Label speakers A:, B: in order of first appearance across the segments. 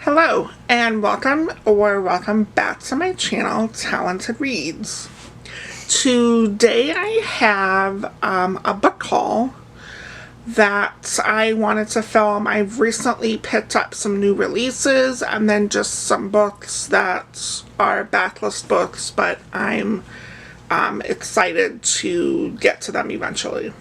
A: Hello and welcome back to my channel, Talented Reads. Today I have a book haul that I wanted to film. I've recently picked up some new releases and then just some books that are backlist books, but I'm excited to get to them eventually.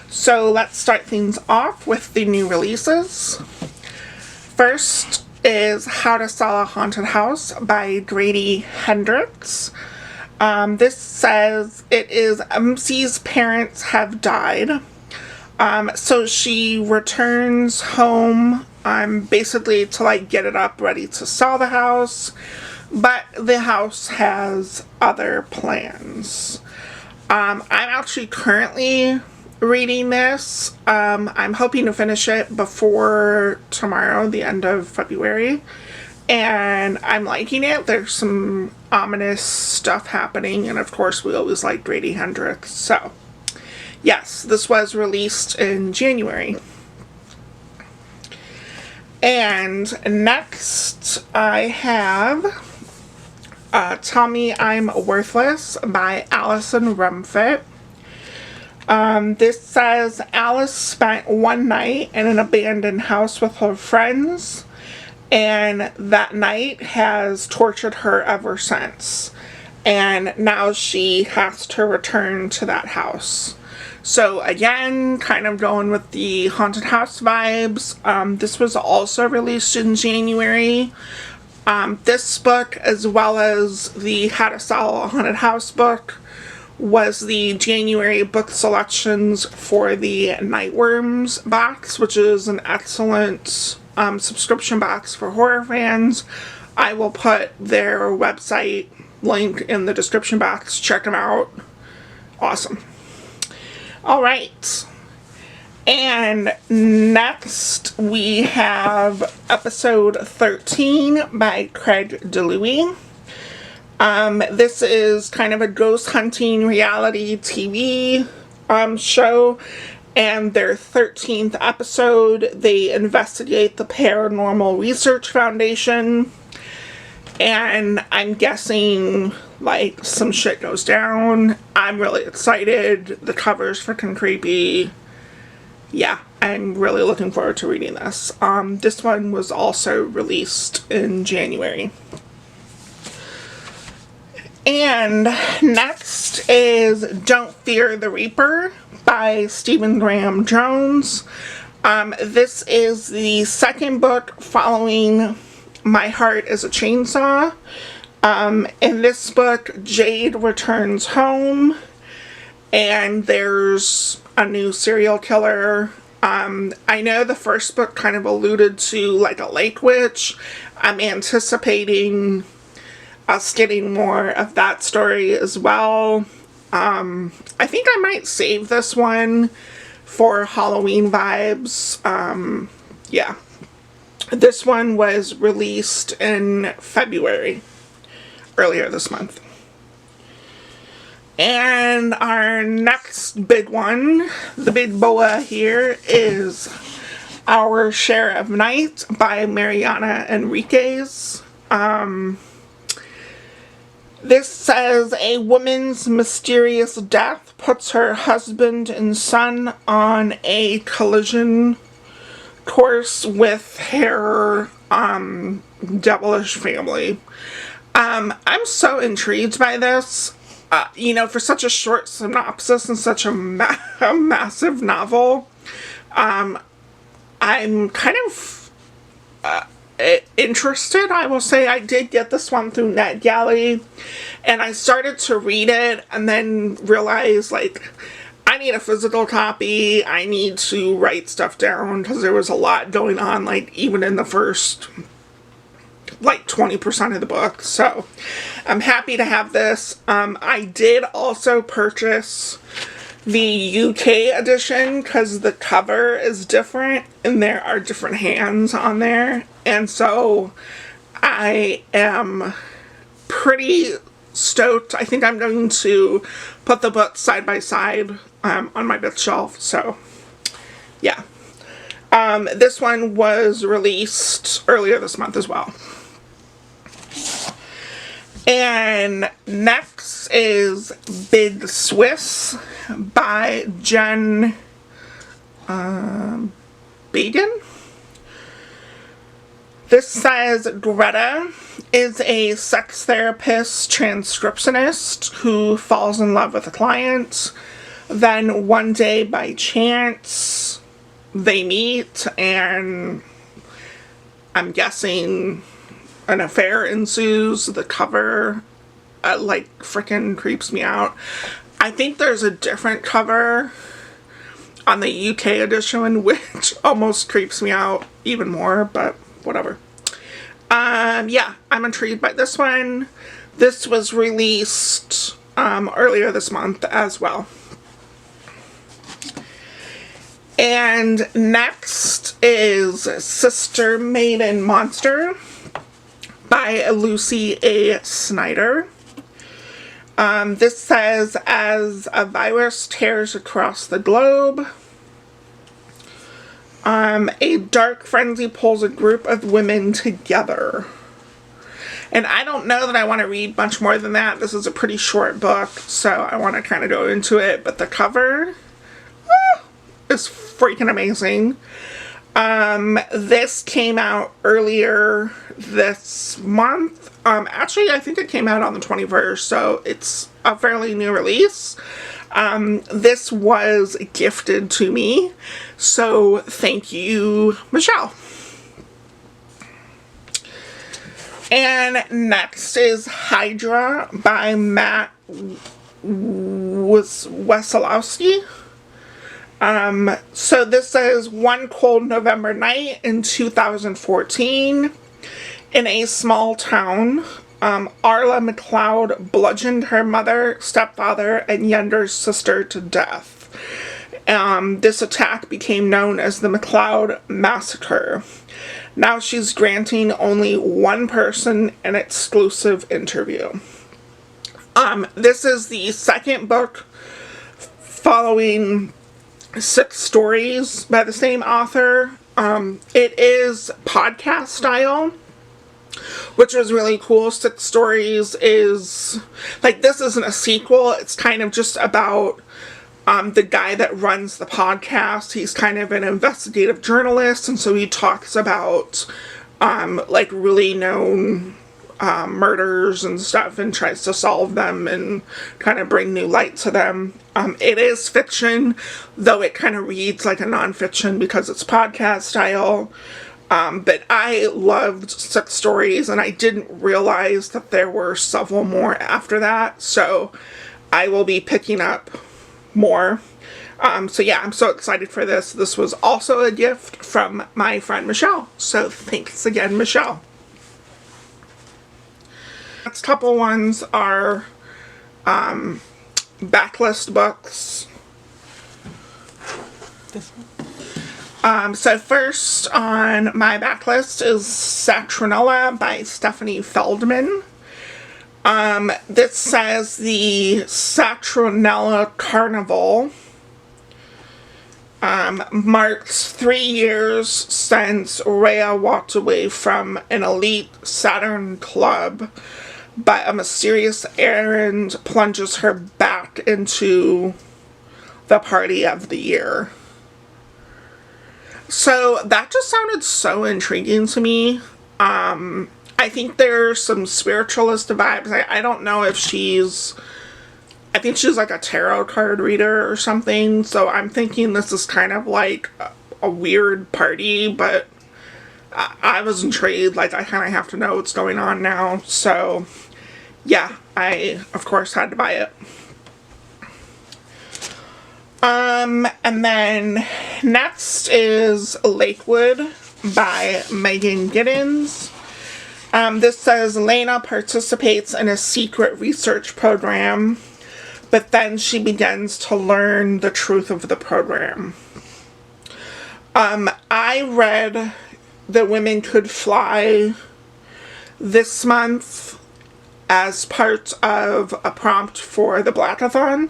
A: So let's start things off with the new releases. First is How to Sell a Haunted House by Grady Hendrix. This says it is MC's parents have died. So she returns home basically to get it up ready to sell the house, but the house has other plans. I'm actually currently reading this. I'm hoping to finish it before tomorrow, the end of February, and I'm liking it. There's some ominous stuff happening, and of course we always like Grady Hendrix. So yes, this was released in January. And next I have Tell Me I'm Worthless by Allison Rumfitt. This says Alice spent one night in an abandoned house with her friends, and that night has tortured her ever since. And now she has to return to that house. So again, kind of going with the haunted house vibes. This was also released in January. This book, as well as the How to Sell a Haunted House book, was the January book selections for the Nightworms box, which is an excellent subscription box for horror fans. I will put their website link in the description box. Check them out. Awesome. Alright. And next we have episode 13 by Craig DeLuey. This is kind of a ghost hunting reality TV show, and their 13th episode, they investigate the Paranormal Research Foundation, and I'm guessing some shit goes down. I'm really excited. The cover's freaking creepy. Yeah, I'm really looking forward to reading this. This one was also released in January. And next is Don't Fear the Reaper by Stephen Graham Jones. This is the second book following My Heart is a Chainsaw. In this book, Jade returns home, and there's a new serial killer. I know the first book kind of alluded to a lake witch. I'm anticipating us getting more of that story as well. I think I might save this one for Halloween vibes. Yeah. This one was released in February, earlier this month. And our next big one, the big boa here, is Our Share of Night by Mariana Enriquez. This says a woman's mysterious death puts her husband and son on a collision course with her devilish family. I'm so intrigued by this. For such a short synopsis and such a massive novel, I'm kind of interested. I will say I did get this one through NetGalley, and I started to read it and then realized I need a physical copy. I need to write stuff down because there was a lot going on, even in the first 20% of the book. So I'm happy to have this. I did also purchase the UK edition because the cover is different and there are different hands on there, and so I am pretty stoked. I think I'm going to put the books side by side on my bookshelf. So yeah. This one was released earlier this month as well. And next is Big Swiss by Jen Baden. This says Greta is a sex therapist transcriptionist who falls in love with a client. Then one day by chance they meet and I'm guessing an affair ensues. The cover like freaking creeps me out. I think there's a different cover on the UK edition which almost creeps me out even more, but whatever. Yeah, I'm intrigued by this one. This was released earlier this month as well. And next is Sister Maiden Monster by Lucy A. Snyder. This says, as a virus tears across the globe, a dark frenzy pulls a group of women together. And I don't know that I want to read much more than that. This is a pretty short book, so I want to kind of go into it. But the cover is freaking amazing. This came out earlier this month. Actually, I think it came out on the 21st, so it's a fairly new release. This was gifted to me, so thank you, Michelle. And next is Hydra by Matt Wesolowski. So this says, one cold November night in 2014, in a small town, Arla McLeod bludgeoned her mother, stepfather, and younger sister to death. This attack became known as the McLeod Massacre. Now she's granting only one person an exclusive interview. This is the second book following 6 stories by the same author. It is podcast style, which was really cool. 6 stories is, like, this isn't a sequel. It's kind of just about the guy that runs the podcast. He's kind of an investigative journalist, and so he talks about, like, really known murders and stuff and tries to solve them and kind of bring new light to them. It is fiction, though it kind of reads like a nonfiction because it's podcast style. But I loved 6 stories, and I didn't realize that there were several more after that, so I will be picking up more. So yeah, I'm so excited for this. This was also a gift from my friend Michelle, so thanks again, Michelle. Next couple ones are backlist books. This one? So first on my backlist is Saturnella by Stephanie Feldman. This says the Saturnella Carnival marks 3 years since Rhea walked away from an elite Saturn club, but a mysterious errand plunges her back into the party of the year. So that just sounded so intriguing to me. I think there's some spiritualist vibes. I don't know if I think she's like a tarot card reader or something, so I'm thinking this is kind of like a weird party, but I was intrigued. Like, I kind of have to know what's going on now, so yeah, I of course had to buy it. And then next is Lakewood by Megan Giddens. This says Lena participates in a secret research program, but then she begins to learn the truth of the program. I read That Women Could Fly this month as part of a prompt for the Blackathon,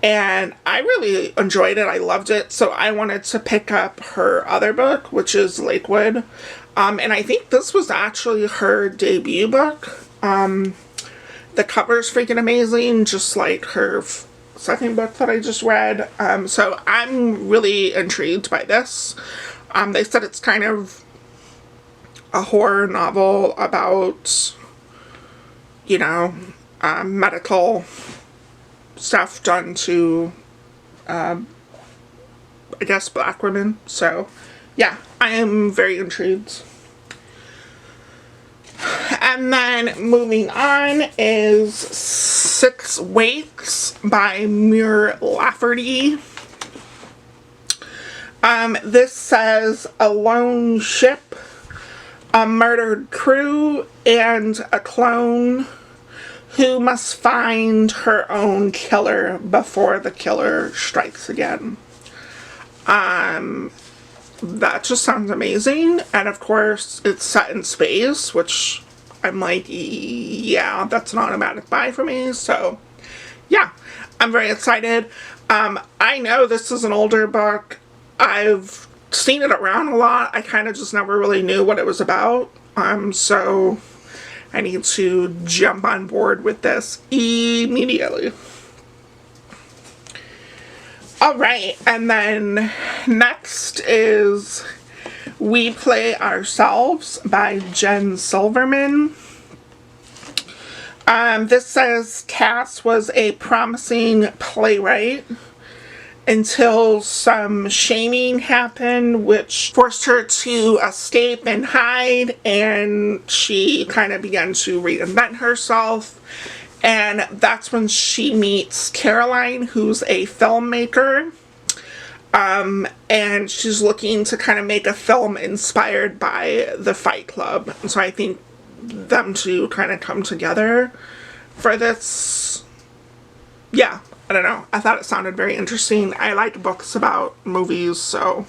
A: and I really enjoyed it. I loved it, so I wanted to pick up her other book, which is Lakewood. And I think this was actually her debut book. The cover's freaking amazing, just like her second book that I just read. So I'm really intrigued by this. They said it's kind of a horror novel about, you know, medical stuff done to, I guess, black women. So, yeah, I am very intrigued. And then moving on is Six Wakes by Muir Lafferty. This says a lone ship, a murdered crew, and a clone who must find her own killer before the killer strikes again. That just sounds amazing. And of course, it's set in space, which I'm like, yeah, that's an automatic buy for me. So, yeah, I'm very excited. I know this is an older book. I've seen it around a lot. I kind of just never really knew what it was about. So I need to jump on board with this immediately. Alright, and then next is We Play Ourselves by Jen Silverman. This says Cass was a promising playwright until some shaming happened, which forced her to escape and hide, and she kind of began to reinvent herself. And that's when she meets Caroline, who's a filmmaker. And she's looking to kind of make a film inspired by the Fight Club. And so I think them two kind of come together for this. Yeah, I don't know. I thought it sounded very interesting. I like books about movies, so.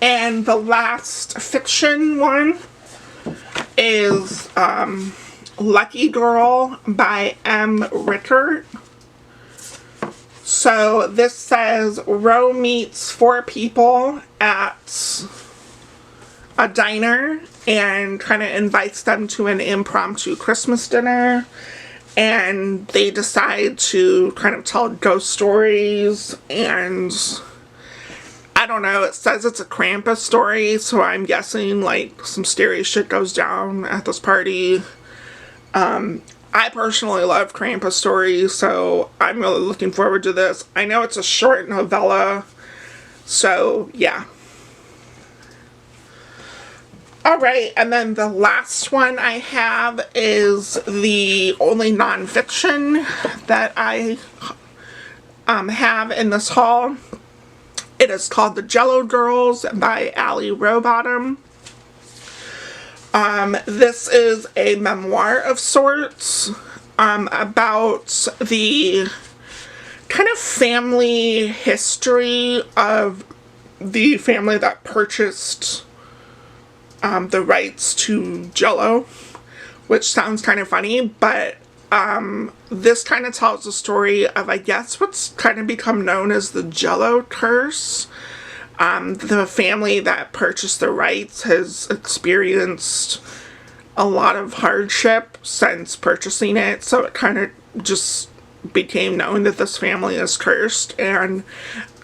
A: And the last fiction one is Lucky Girl by M. Rickert. So this says Ro meets 4 people at a diner and kind of invites them to an impromptu Christmas dinner. And they decide to kind of tell ghost stories, and I don't know, it says it's a Krampus story, so I'm guessing like some scary shit goes down at this party. I personally love Krampus stories, so I'm really looking forward to this. I know it's a short novella, so yeah. Alright, and then the last one I have is the only nonfiction that I have in this haul. It is called The Jello Girls by Allie Rowbottom. This is a memoir of sorts about the kind of family history of the family that purchased the rights to Jello, which sounds kind of funny, but this kind of tells the story of, I guess, what's kind of become known as the Jello curse. The family that purchased the rights has experienced a lot of hardship since purchasing it, so it kind of just became known that this family is cursed, and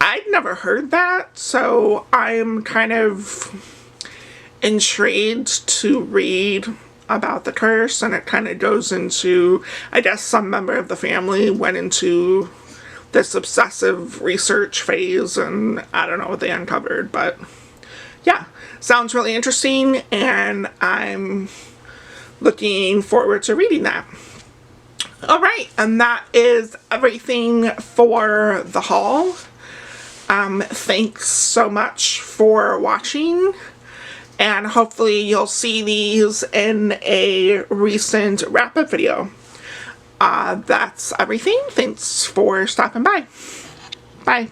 A: I'd never heard that, so I'm kind of intrigued to read about the curse. And it kind of goes into, I guess some member of the family went into this obsessive research phase, and I don't know what they uncovered, but yeah, sounds really interesting, and I'm looking forward to reading that. Alright, and that is everything for the haul. Thanks so much for watching, and hopefully you'll see these in a recent wrap-up video. That's everything. Thanks for stopping by. Bye.